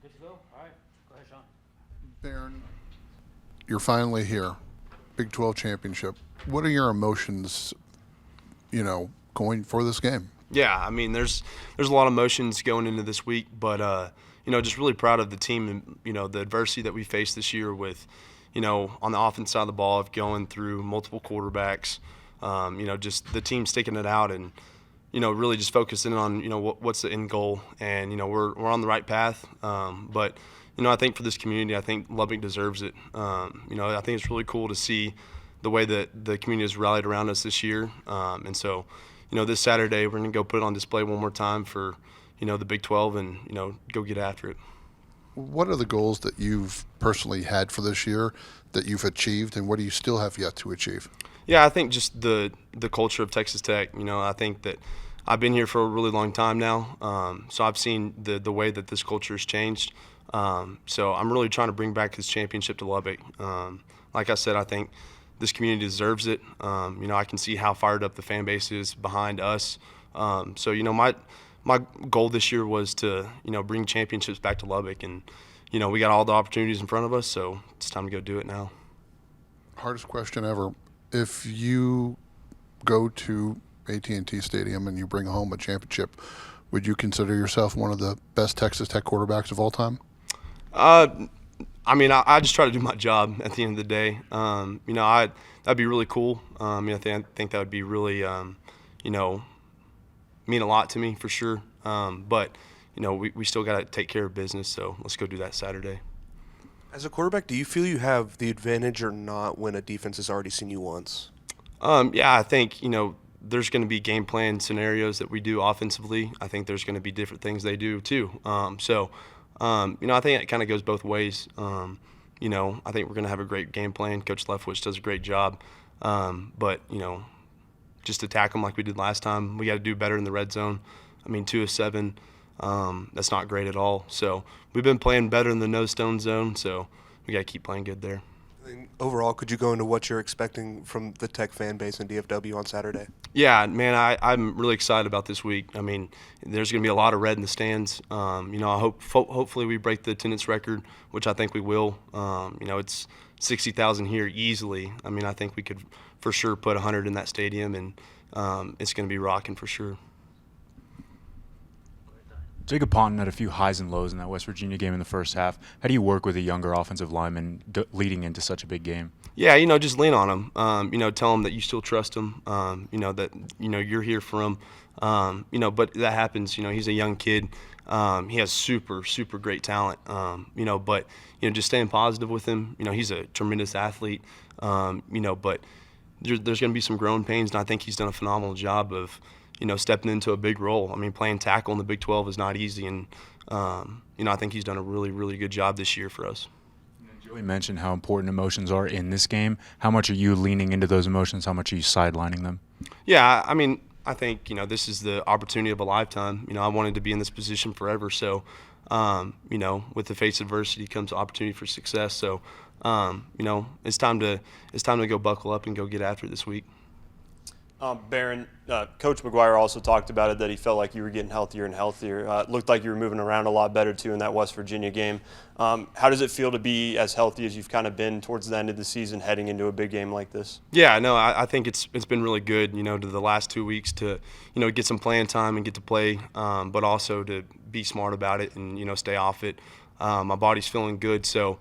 Good to go? All right. Go ahead, Sean. Behren, you're finally here. Big 12 championship. What are your emotions, going for this game? Yeah, I mean, there's a lot of emotions going into this week, but just really proud of the team and the adversity that we faced this year with, on the offense side of the ball of going through multiple quarterbacks, just the team sticking it out and really just focusing on what's the end goal, and we're on the right path, but I think for this community, I think Lubbock deserves it. I think it's really cool to see the way that the community has rallied around us this year, and so. This Saturday we're going to go put it on display one more time for, the Big 12 and, go get after it. What are the goals that you've personally had for this year that you've achieved, and what do you still have yet to achieve? Yeah, I think just the culture of Texas Tech. I think that I've been here for a really long time now, so I've seen the way that this culture has changed. So I'm really trying to bring back this championship to Lubbock. Like I said, I think this community deserves it. I can see how fired up the fan base is behind us. So my goal this year was to bring championships back to Lubbock, and we got all the opportunities in front of us, so it's time to go do it now. Hardest question ever. If you go to AT&T Stadium and you bring home a championship, would you consider yourself one of the best Texas Tech quarterbacks of all time? I just try to do my job at the end of the day. That'd be really cool. I think that would be really, mean a lot to me for sure. But we still got to take care of business, so let's go do that Saturday. As a quarterback, do you feel you have the advantage or not when a defense has already seen you once? I think, there's going to be game plan scenarios that we do offensively. I think there's going to be different things they do too. I think it kind of goes both ways. I think we're going to have a great game plan. Coach Leftwich does a great job. But just attack them like we did last time. We got to do better in the red zone. 2 of 7, that's not great at all. So we've been playing better in the no-stone zone, so we got to keep playing good there. Overall, could you go into what you're expecting from the Tech fan base in DFW on Saturday? Yeah, man, I'm really excited about this week. There's going to be a lot of red in the stands. Hopefully we break the attendance record, which I think we will. It's 60,000 here easily. I think we could for sure put 100 in that stadium, and it's going to be rocking for sure. Jacob Ponton had a few highs and lows in that West Virginia game in the first half. How do you work with a younger offensive lineman leading into such a big game? Yeah, just lean on him. Tell him that you still trust him. That you're here for him. But that happens. He's a young kid. He has super great talent. But just staying positive with him. He's a tremendous athlete. But there's going to be some growing pains, and I think he's done a phenomenal job of stepping into a big role. Playing tackle in the Big 12 is not easy, and I think he's done a really good job this year for us. Joey mentioned how important emotions are in this game. How much are you leaning into those emotions? How much are you sidelining them? Yeah, I think this is the opportunity of a lifetime. I wanted to be in this position forever, so with the face of adversity comes opportunity for success. So it's time to go buckle up and go get after it this week. Behren, Coach McGuire also talked about it, that he felt like you were getting healthier and healthier. It looked like you were moving around a lot better, too, in that West Virginia game. How does it feel to be as healthy as you've kind of been towards the end of the season heading into a big game like this? Yeah, no, I think it's been really good, to the last 2 weeks to, get some playing time and get to play, but also to be smart about it and, stay off it. My body's feeling good, so,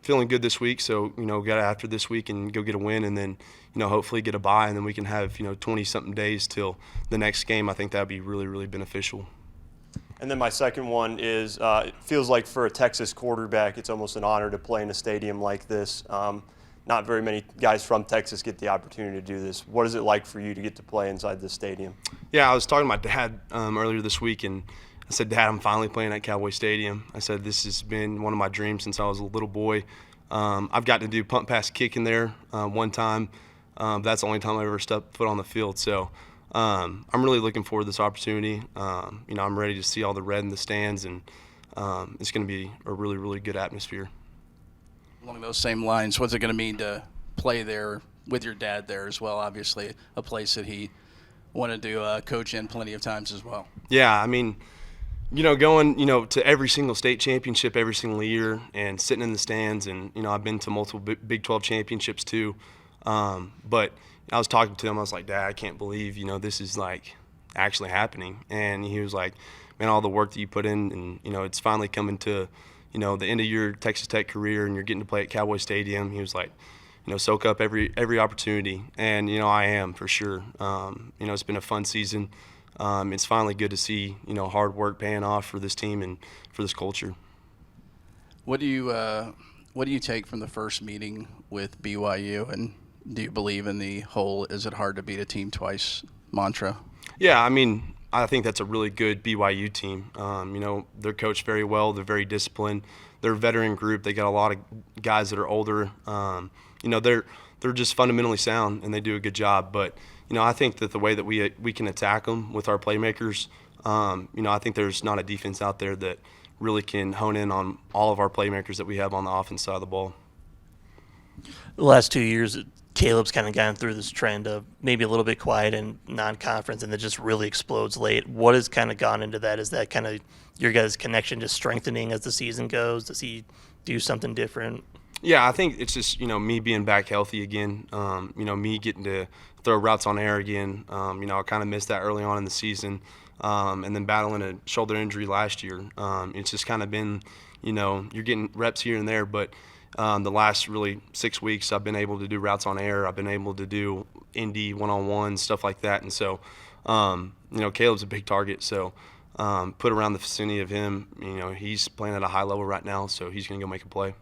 feeling good this week, so got after this week and go get a win, and then hopefully get a bye, and then we can have 20-something days till the next game. I think that'd be really beneficial. And then my second one is, it feels like for a Texas quarterback, it's almost an honor to play in a stadium like this. Not very many guys from Texas get the opportunity to do this. What is it like for you to get to play inside this stadium? Yeah, I was talking to my dad earlier this week, and I said, Dad, I'm finally playing at Cowboy Stadium. I said, this has been one of my dreams since I was a little boy. I've got to do punt, pass, kick in there one time. That's the only time I ever stepped foot on the field. So I'm really looking forward to this opportunity. I'm ready to see all the red in the stands, and it's going to be a really good atmosphere. Along those same lines, what's it going to mean to play there with your dad there as well? Obviously, a place that he wanted to coach in plenty of times as well. Yeah, Going, to every single state championship every single year and sitting in the stands, and, I've been to multiple Big 12 championships too. But I was talking to him, I was like, Dad, I can't believe, this is like actually happening. And he was like, man, all the work that you put in, and, it's finally coming to, the end of your Texas Tech career and you're getting to play at Cowboy Stadium. He was like, soak up every opportunity. And, I am for sure. It's been a fun season. It's finally good to see, hard work paying off for this team and for this culture. What do you take from the first meeting with BYU, and do you believe in the whole "is it hard to beat a team twice" mantra? Yeah, I think that's a really good BYU team. They're coached very well. They're very disciplined. They're a veteran group. They got a lot of guys that are older. They're just fundamentally sound, and they do a good job. But I think that the way that we can attack them with our playmakers, I think there's not a defense out there that really can hone in on all of our playmakers that we have on the offense side of the ball. The last 2 years, Caleb's kind of gone through this trend of maybe a little bit quiet in non-conference and then just really explodes late. What has kind of gone into that? Is that kind of your guys' connection just strengthening as the season goes? Does he do something different? Yeah, I think it's just, me being back healthy again, me getting to throw routes on air again. I kind of missed that early on in the season, and then battling a shoulder injury last year. It's just kind of been, you're getting reps here and there, but the last really 6 weeks I've been able to do routes on air. I've been able to do indie one-on-one, stuff like that. And so, Caleb's a big target, so put around the vicinity of him, he's playing at a high level right now, so he's going to go make a play.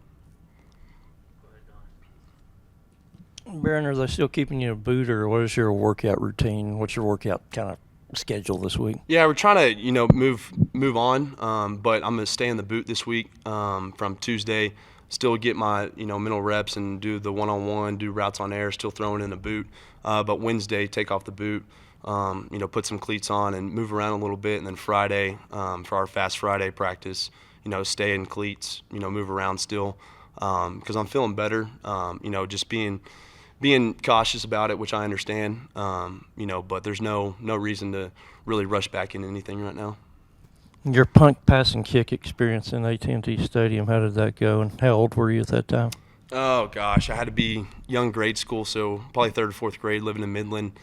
Behren, are they still keeping you in a boot, or what is your workout routine? What's your workout kind of schedule this week? Yeah, we're trying to, move on, but I'm going to stay in the boot this week from Tuesday. Still get my, mental reps and do the one-on-one, do routes on air, still throwing in the boot. But Wednesday, take off the boot, put some cleats on and move around a little bit. And then Friday, for our Fast Friday practice, stay in cleats, move around still, because I'm feeling better, just being cautious about it, which I understand, but there's no reason to really rush back into anything right now. Your punt, pass, and kick experience in AT&T Stadium, how did that go, and how old were you at that time? Oh, gosh, I had to be young grade school, so probably 3rd or 4th grade, living in Midland.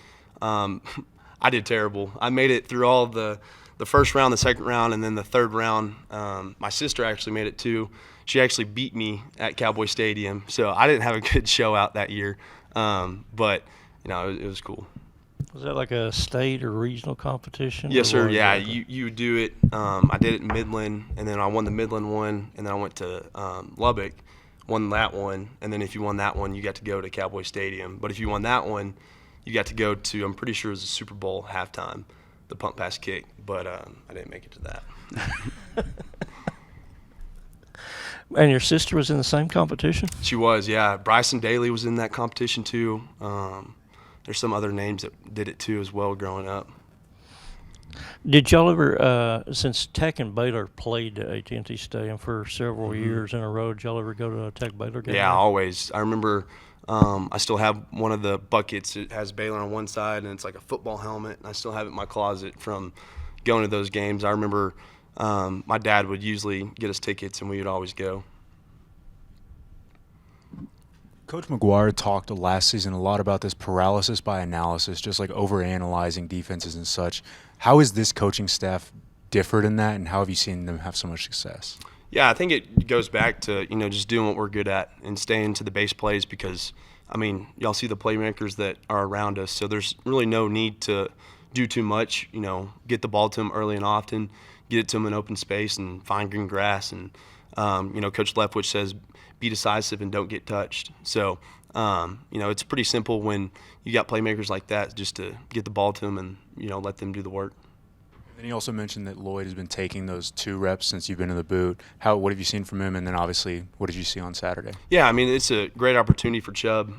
I did terrible. I made it through all the first round, the second round, and then the third round. My sister actually made it too. She actually beat me at Cowboy Stadium, so I didn't have a good show out that year, but, it was cool. Was that like a state or regional competition? Yes, sir. Yeah, you would do it. I did it in Midland, and then I won the Midland one, and then I went to Lubbock, won that one, and then if you won that one, you got to go to Cowboy Stadium. But if you won that one, you got to go to, I'm pretty sure it was a Super Bowl halftime, the punt, pass, kick, but I didn't make it to that. And your sister was in the same competition? She was, yeah. Bryson Daly was in that competition too. There's some other names that did it too as well growing up. Did y'all ever, since Tech and Baylor played at AT&T Stadium for several years in a row, did y'all ever go to a Tech Baylor game? Yeah, always. I remember I still have one of the buckets. It has Baylor on one side, and it's like a football helmet, and I still have it in my closet from going to those games. I remember my dad would usually get us tickets, and we would always go. Coach McGuire talked last season a lot about this paralysis by analysis, just like overanalyzing defenses and such. How is this coaching staff different in that, and how have you seen them have so much success? Yeah, I think it goes back to, just doing what we're good at and staying to the base plays because, y'all see the playmakers that are around us, so there's really no need to do too much. Get the ball to them early and often, get it to them in open space and find green grass. And, Coach Leftwich says, be decisive and don't get touched. So, it's pretty simple when you got playmakers like that just to get the ball to them and, let them do the work. And he also mentioned that Lloyd has been taking those 2 reps since you've been in the boot. What have you seen from him? And then obviously, what did you see on Saturday? Yeah, it's a great opportunity for Chubb.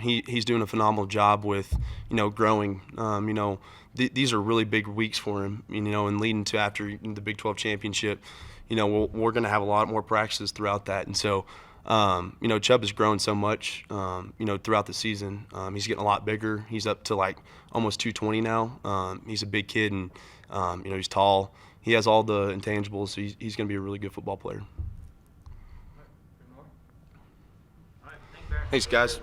He's doing a phenomenal job with, growing. These are really big weeks for him, and leading to after the Big 12 championship, we're going to have a lot more practices throughout that. And so, Chubb has grown so much, throughout the season. He's getting a lot bigger. He's up to like almost 220 now. He's a big kid, and, he's tall. he has all the intangibles. So he's going to be a really good football player. Thanks, guys.